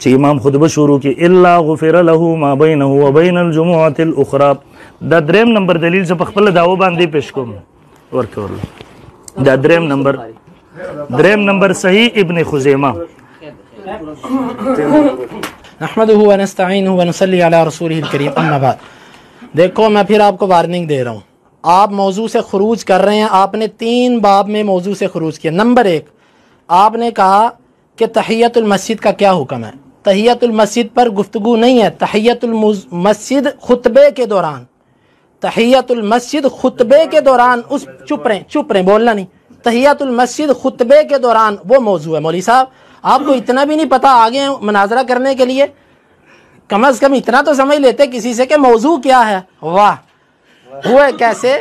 چې امام خطبه شروع کی الا غفر له ما بينه وبين الجمعه الاخرى. دا دریم نمبر دلیل ز په خپل داو باندې پیش کوم ورکول. دا دریم نمبر صحیح ابن خزیمه. نحمده ونستعینه ونصلی علی رسوله الکریم اما بعد. دیکھو میں پھر آپ کو وارننگ دے رہا ہوں، آپ موضوع سے خروج کر رہے ہیں. آپ نے 3 باب میں موضوع سے خروج کیا. نمبر 1 آپ نے کہا کہ تحیۃ المسجد کا کیا حکم ہے؟ تحیۃ المسجد پر گفتگو نہیں ہے، تحیۃ المسجد خطبے کے دوران، تحیۃ المسجد خطبے کے دوران اس چپ رہیں بولنا نہیں، تحیۃ المسجد خطبے کے دوران وہ موضوع ہے۔ مولوی صاحب آپ کو اتنا بھی نہیں پتا، آگے ہیں مناظرہ کرنے کے لیے، کم از کم اتنا تو سمجھ لیتے کسی سے کہ موضوع کیا ہے۔ واہ ہوئے کیسے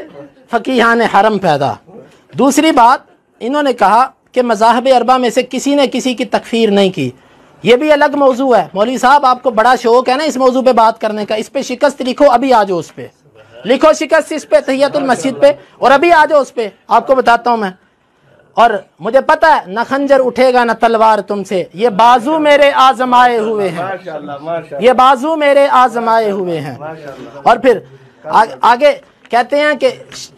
فقیہان حرم پیدا۔ دوسری بات انہوں نے کہا کہ مذاہب اربعہ میں سے کسی نے کسی کی تکفیر نہیں کی، یہ بھی الگ موضوع ہے۔ مولوی صاحب آپ کو بڑا شوق ہے نا اس موضوع پہ بات کرنے کا، اس پہ شکست لکھو، ابھی آ جاؤ اس پہ، لکھو شکست اس پہ تحیۃ المسجد پہ، اور ابھی آ جاؤ اس پہ، آپ کو بتاتا ہوں میں۔ اور مجھے پتہ ہے نہ خنجر اٹھے گا نہ تلوار تم سے، یہ بازو میرے آزمائے ہوئے ہیں، یہ بازو میرے آزمائے ہوئے ہیں۔ اور پھر آگے کہتے ہیں کہ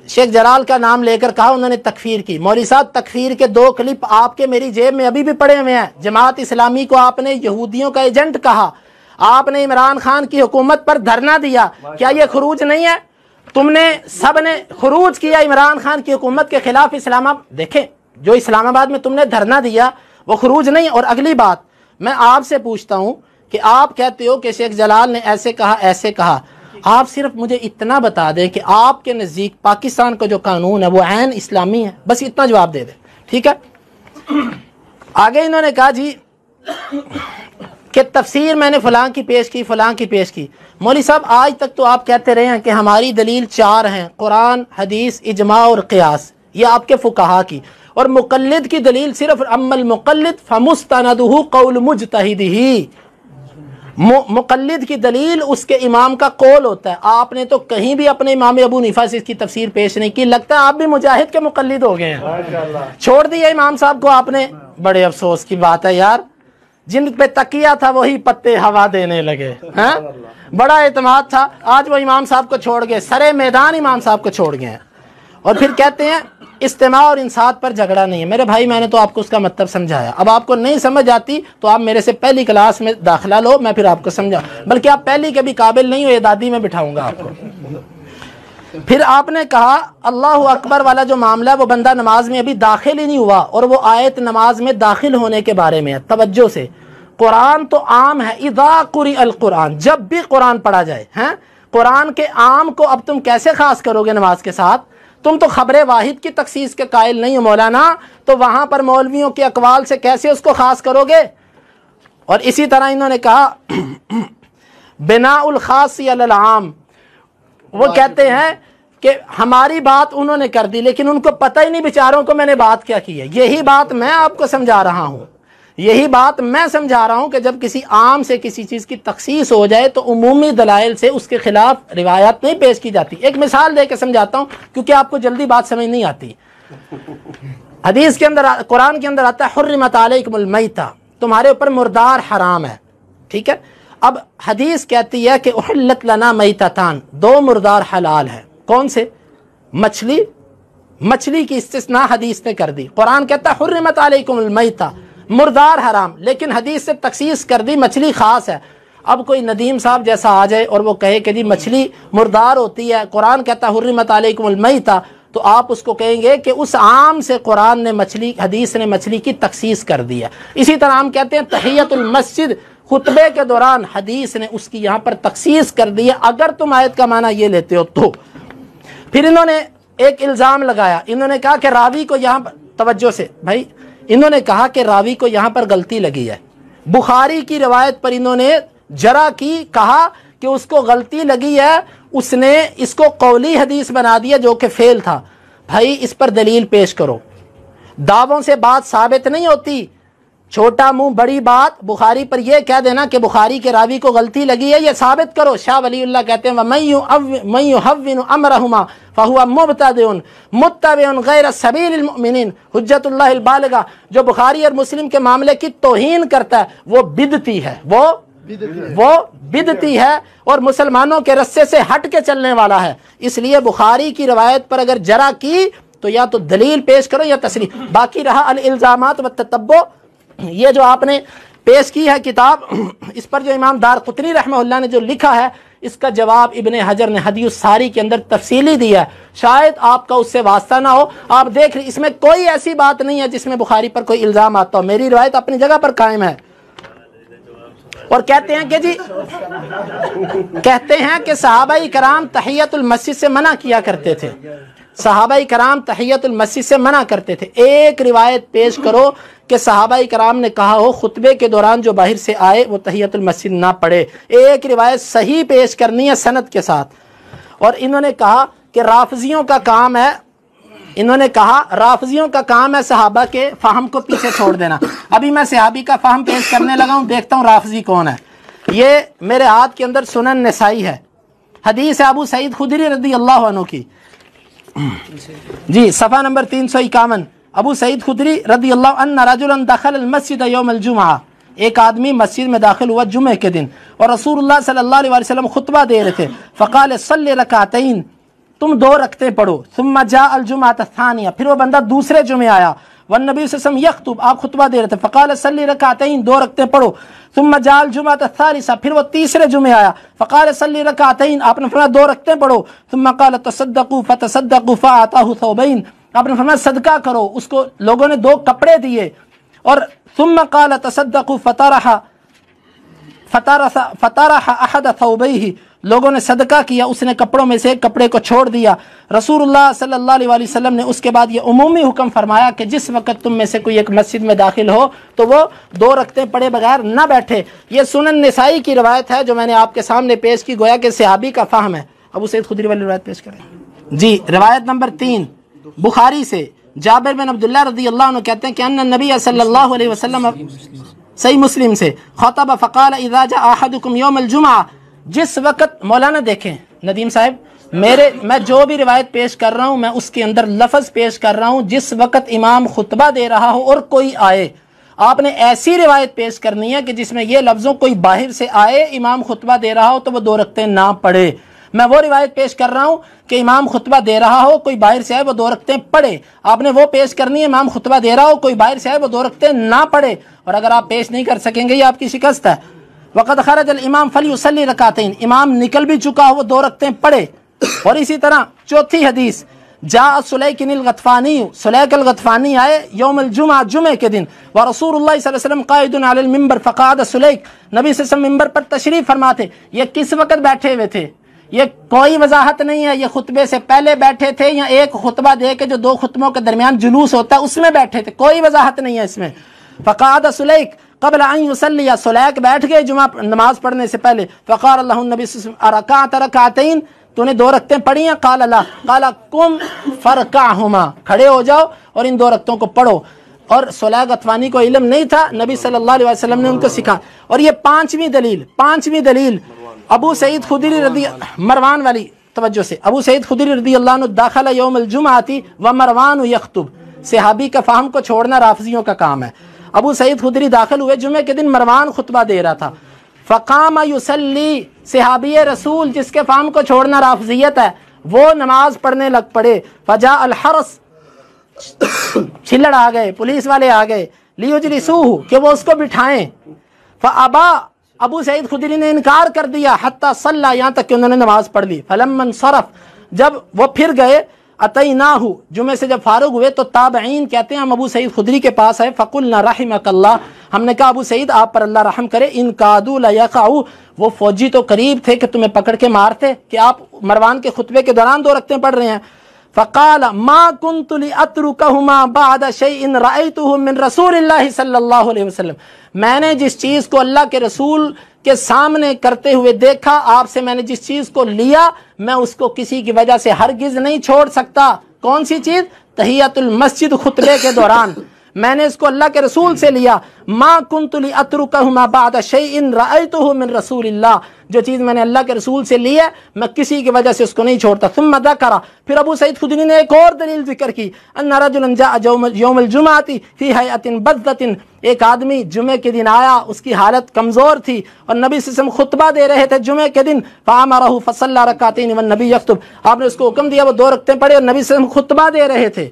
شیخ جلال کا نام لے کر کہا انہوں نے تکفیر کی۔ مولوی صاحب تکفیر کے 2 کلپ آپ کے میری جیب میں ابھی بھی پڑے ہوئے ہیں۔ جماعت اسلامی کو آپ نے یہودیوں کا ایجنٹ کہا، آپ نے عمران خان کی حکومت پر دھرنا دیا، کیا یہ خروج نہیں ہے؟ تم نے سب نے خروج کیا عمران خان کی حکومت کے خلاف اسلام آباد، دیکھیں جو اسلام آباد میں تم نے دھرنا دیا وہ خروج نہیں۔ اور اگلی بات میں آپ سے پوچھتا ہوں کہ آپ کہتے ہو کہ شیخ جلال نے ایسے کہا ایسے کہا، آپ صرف مجھے اتنا بتا دیں کہ آپ کے نزدیک پاکستان کا جو قانون ہے وہ عین اسلامی ہے، بس اتنا جواب دے دیں، ٹھیک ہے؟ آگے انہوں نے کہا جی کہ تفسیر میں نے فلاں کی پیش کی، فلاں کی پیش کی۔ مولوی صاحب آج تک تو آپ کہتے رہے ہیں کہ ہماری دلیل 4 ہیں، قرآن، حدیث، اجماع اور قیاس، یہ آپ کے فقہا کی، اور مقلد کی دلیل صرف اما المقلد فمستندہ قول مجتہدہ، مقلد کی دلیل اس کے امام کا قول ہوتا ہے۔ آپ نے تو کہیں بھی اپنے امام ابو حنیفہ سے اس کی تفسیر پیش نہیں کی، لگتا ہے آپ بھی مجاہد کے مقلد ہو گئے ہیں، چھوڑ دیا امام صاحب کو آپ نے۔ بڑے افسوس کی بات ہے یار، جن پہ تکیہ تھا وہی پتے ہوا دینے لگے، بڑا اعتماد تھا، آج وہ امام صاحب کو چھوڑ گئے، سرے میدان امام صاحب کو چھوڑ گئے ہیں۔ اور پھر کہتے ہیں استماع اور انصات پر جھگڑا نہیں ہے۔ میرے بھائی میں نے تو آپ کو اس کا مطلب سمجھایا، اب آپ کو نہیں سمجھ آتی تو آپ میرے سے پہلی کلاس میں داخلہ لو، میں پھر آپ کو سمجھا، بلکہ آپ پہلی کے بھی قابل نہیں ہو، یہ دادی میں بٹھاؤں گا آپ کو۔ پھر آپ نے کہا اللہ اکبر والا جو معاملہ ہے وہ بندہ نماز میں ابھی داخل ہی نہیں ہوا، اور وہ آیت نماز میں داخل ہونے کے بارے میں ہے۔ توجہ سے، قرآن تو عام ہے، اذا قرئ القرآن، جب بھی قرآن پڑھا جائے، قرآن کے عام کو اب تم کیسے خاص کرو گے نماز کے ساتھ؟ تم تو خبر واحد کی تخصیص کے قائل نہیں ہو مولانا، تو وہاں پر مولویوں کے اقوال سے کیسے اس کو خاص کرو گے؟ اور اسی طرح انہوں نے کہا بناء الخاص علی العام، وہ کہتے ہیں کہ ہماری بات انہوں نے کر دی لیکن ان کو پتہ ہی نہیں بیچاروں کو میں نے بات کیا کی ہے۔ یہی بات میں آپ کو سمجھا رہا ہوں، یہی بات میں سمجھا رہا ہوں کہ جب کسی عام سے کسی چیز کی تخصیص ہو جائے تو عمومی دلائل سے اس کے خلاف روایات نہیں پیش کی جاتی۔ ایک مثال دے کے سمجھاتا ہوں کیونکہ آپ کو جلدی بات سمجھ نہیں آتی۔ حدیث کے اندر، قرآن کے اندر آتا ہے حرمت علیکم المیتہ، تمہارے اوپر مردار حرام ہے، ٹھیک ہے؟ اب حدیث کہتی ہے کہ احلت لنا میتتان، 2 مردار حلال ہیں، کون سے؟ مچھلی کی استثناء حدیث نے کر دی۔ قرآن کہتا ہے حرمت علیکم المیتہ، مردار حرام، لیکن حدیث سے تخصیص کر دی مچھلی خاص ہے۔ اب کوئی ندیم صاحب جیسا آ جائے اور وہ کہے کہ جی مچھلی مردار ہوتی ہے، قرآن کہتا ہے حرمت علیکم المیتہ، تو آپ اس کو کہیں گے کہ اس عام سے قرآن نے حدیث نے مچھلی کی تخصیص کر دی ہے۔ اسی طرح ہم کہتے ہیں تحیۃ المسجد خطبے کے دوران حدیث نے اس کی یہاں پر تخصیص کر دی ہے، اگر تم آیت کا معنی یہ لیتے ہو تو۔ پھر انہوں نے ایک الزام لگایا، انہوں نے کہا کہ راوی کو یہاں پر، توجہ سے بھائی، انہوں نے کہا کہ راوی کو یہاں پر غلطی لگی ہے۔ بخاری کی روایت پر انہوں نے جرح کی، کہا کہ اس کو غلطی لگی ہے، اس نے اس کو قولی حدیث بنا دیا جو کہ فعل تھا۔ بھائی اس پر دلیل پیش کرو، دعووں سے بات ثابت نہیں ہوتی، چھوٹا منہ بڑی بات۔ بخاری پر یہ کہہ دینا کہ بخاری کے راوی کو غلطی لگی ہے، یہ ثابت کرو۔ شاہ ولی اللہ کہتے ہیں وَمَن يُحَوِّنُ أَمْرَهُمَا فَهُوَ مُبْتَدِعٌ مُتَّبِعٌ غَيْرَ سَبِيلِ الْمُؤْمِنِينَ، حجت اللہ البالغہ، جو بخاری اور مسلم کے معاملے کی توہین کرتا ہے وہ بدعتی ہے، وہ بدعتی ہے اور مسلمانوں کے رستے سے ہٹ کے چلنے والا ہے۔ اس لیے بخاری کی روایت پر اگر جرح کی تو یا تو دلیل پیش کرو یا تصریح۔ باقی رہا الالزامات والتتبع، یہ جو آپ نے پیش کی ہے کتاب، اس پر جو امام دارقطنی رحمہ اللہ نے جو لکھا ہے اس کا جواب ابن حجر نے ہدی الساری کے اندر تفصیلی دیا ہے، شاید آپ کا اس سے واسطہ نہ ہو۔ آپ دیکھ رہے اس میں کوئی ایسی بات نہیں ہے جس میں بخاری پر کوئی الزام آتا ہو، میری روایت اپنی جگہ پر قائم ہے۔ اور کہتے ہیں کہ کہتے ہیں کہ صحابہ کرام تحیت المسجد سے منع کیا کرتے تھے، صحابہ کرام تحیت المسجد سے منع کرتے تھے۔ ایک روایت پیش کرو کہ صحابہ کرام نے کہا ہو خطبے کے دوران جو باہر سے آئے وہ تحیت المسجد نہ پڑھے، ایک روایت صحیح پیش کرنی ہے سند کے ساتھ۔ اور انہوں نے کہا کہ رافضیوں کا کام ہے، انہوں نے کہا رافضیوں کا کام ہے صحابہ کے فہم کو پیچھے چھوڑ دینا۔ ابھی میں صحابی کا فہم پیش کرنے لگا ہوں، دیکھتا ہوں رافضی کون ہے۔ یہ میرے ہاتھ کے اندر سنن نسائی ہے، حدیث ابو سعید خدری رضی اللہ عنہ کی، جی صفحہ نمبر 351۔ ابو سعید خدری رضی اللہ عنہ رجلا دخل المسجد یوم الجمعہ، ایک آدمی مسجد میں داخل ہوا جمعے کے دن، اور رسول اللہ صلی اللہ علیہ وسلم خطبہ دے رہے تھے۔ فقال صلی رکعتین، تم 2 رکعتیں پڑھو۔ ثم جاء الجمعہ الثانیہ، پھر وہ بندہ دوسرے جمعے آیا، والنبی صلی اللہ علیہ وسلم یخطب، آپ خطبہ دے رہے تھے۔ فقال صلی رکعتین، 2 رکعتیں پڑھو۔ ثم جاء الجمعہ الثالثہ، پھر وہ تیسرے جمعے آیا، فقال صلی رکعتین، آپ نے فرمایا 2 رکعتیں پڑھو۔ ثم قال تصدقوا فتصدقوا فاعطاه ثوبین، آپ نے فرمایا صدقہ کرو، اس کو لوگوں نے 2 کپڑے دیے۔ اور ثم قال تصدقوا فطرح احد ثوبیہ، لوگوں نے صدقہ کیا، اس نے کپڑوں میں سے ایک کپڑے کو چھوڑ دیا۔ رسول اللہ صلی اللہ علیہ وسلم نے اس کے بعد یہ عمومی حکم فرمایا کہ جس وقت تم میں سے کوئی ایک مسجد میں داخل ہو تو وہ 2 رکعتیں پڑھے بغیر نہ بیٹھے۔ یہ سنن نسائی کی روایت ہے جو میں نے آپ کے سامنے پیش کی، گویا کہ صحابی کا فہم ہے۔ ابو سعید خدری والی روایت پیش کریں جی۔ روایت نمبر 3 بخاری سے، جابر بن عبداللہ رضی اللہ عنہ کہتے ہیں کہ ان النبی صلی اللہ علیہ وسلم، صحیح مسلم سے، خطب فقال اذا جاء احدکم یوم الجمعہ، جس وقت، مولانا دیکھیں ندیم صاحب، میں جو بھی روایت پیش کر رہا ہوں میں اس کے اندر لفظ پیش کر رہا ہوں، جس وقت امام خطبہ دے رہا ہو اور کوئی آئے، آپ نے ایسی روایت پیش کرنی ہے کہ جس میں یہ لفظوں کوئی باہر سے آئے، امام خطبہ دے رہا ہو تو وہ 2 رکعتیں نہ پڑھے۔ میں وہ روایت پیش کر رہا ہوں کہ امام خطبہ دے رہا ہو، کوئی باہر سے آئے، وہ 2 رکعتیں پڑھے۔ آپ نے وہ پیش کرنی ہے امام خطبہ دے رہا ہو، کوئی باہر سے آئے، وہ 2 رکعتیں نہ پڑھے۔ اور اگر آپ پیش نہیں کر سکیں گے یہ آپ کی شکست ہے۔ وقد خرج الامام فلیصلی رکعتین، امام نکل بھی چکا ہو، وہ 2 رکعتیں پڑھے۔ اور اسی طرح چوتھی حدیث، جاء سلیک الغطفانی، سلیک الغطفانی آئے یوم الجمعہ، جمعے کے دن، ورسول اللہ صلی اللہ علیہ وسلم قائد علی المنبر فقعد سلیک، نبی صلی اللہ علیہ وسلم ممبر پر تشریف فرما تھے۔ یہ کس وقت بیٹھے ہوئے تھے؟ یہ کوئی وضاحت نہیں ہے، یہ خطبے سے پہلے بیٹھے تھے یا ایک خطبہ دے کے جو 2 خطبوں کے درمیان جلوس ہوتا ہے اس میں بیٹھے تھے، کوئی وضاحت نہیں ہے اس میں۔ فقعد سلیک قبل ان یصلی، سلیک بیٹھ گئے جمعہ نماز پڑھنے سے پہلے۔ فقال اللہ النبی صلی اللہ علیہ وسلم ارکعت رکعتین، تو نے 2 رکعتیں پڑھی ہیں؟ قال لا، قال قم فرکعہما، کھڑے ہو جاؤ اور ان 2 رکعتوں کو پڑھو۔ اور سلیک غطفانی کو علم نہیں تھا، نبی صلی اللہ علیہ وسلم نے ان کو سکھا۔ اور یہ پانچویں دلیل ابو سعید خدری رضی، مروان والی توجہ سے، ابو سعید خدری رضی اللہ عنہ داخل یوم الجمعہ ومروان یخطب، صحابی کا فہم کو چھوڑنا رافضیوں کا کام ہے۔ ابو سعید خدری داخل ہوئے جمعے کے دن، مروان خطبہ دے رہا تھا۔ فقام یصلی، صحابی رسول جس کے فہم کو چھوڑنا رافضیت ہے وہ نماز پڑھنے لگ پڑے۔ فجاء الحرس، چھلڑ آ گئے، پولیس والے آ گئے، لیجلسوہ، کہ وہ اس کو بٹھائیں۔ فابا، ابو سعید خدری نے انکار کر دیا، حتی صلی، یہاں تک کہ انہوں نے نماز پڑھ لی۔ فلما انصرف، جب وہ پھر گئے، اتیناہ، جمعے سے جب فارغ ہوئے تو تابعین کہتے ہیں ہم ابو سعید خدری کے پاس آئے، فقلنا رحمک اللہ، ہم نے کہا ابو سعید آپ پر اللہ رحم کرے، ان کادوا لیقعوا، وہ فوجی تو قریب تھے کہ تمہیں پکڑ کے مارتے کہ آپ مروان کے خطبے کے دوران 2 رکعتیں پڑھ رہے ہیں۔ فقال ما كنت لاتركهما بعد شيء رايته من رسول اللہ صلی اللہ علیہ وسلم، میں نے جس چیز کو اللہ کے رسول کے سامنے کرتے ہوئے دیکھا، آپ سے میں نے جس چیز کو لیا، میں اس کو کسی کی وجہ سے ہرگز نہیں چھوڑ سکتا۔ کون سی چیز؟ تحیت المسجد، خطبے کے دوران میں نے اس کو اللہ کے رسول سے لیا۔ ما كنت لاتركهما بعد شيء رايته من رسول اللہ، جو چیز میں نے اللہ کے رسول سے لی ہے میں کسی کی وجہ سے اس کو نہیں چھوڑتا۔ ثم ذکر، پھر ابو سعید خدری نے ایک اور دلیل ذکر کی، ان رجلا جاء یوم الجمعہ فی ہیئۃ بذۃ، ایک آدمی جمعے کے دن آیا، اس کی حالت کمزور تھی اور نبی صلی اللہ علیہ وسلم خطبہ دے رہے تھے جمعے کے دن، فامرہ فصلی رکعتین والنبی یخطب، آپ نے اس کو حکم دیا وہ 2 رکعتیں پڑھے اور نبی صلی اللہ علیہ وسلم خطبہ دے رہے تھے۔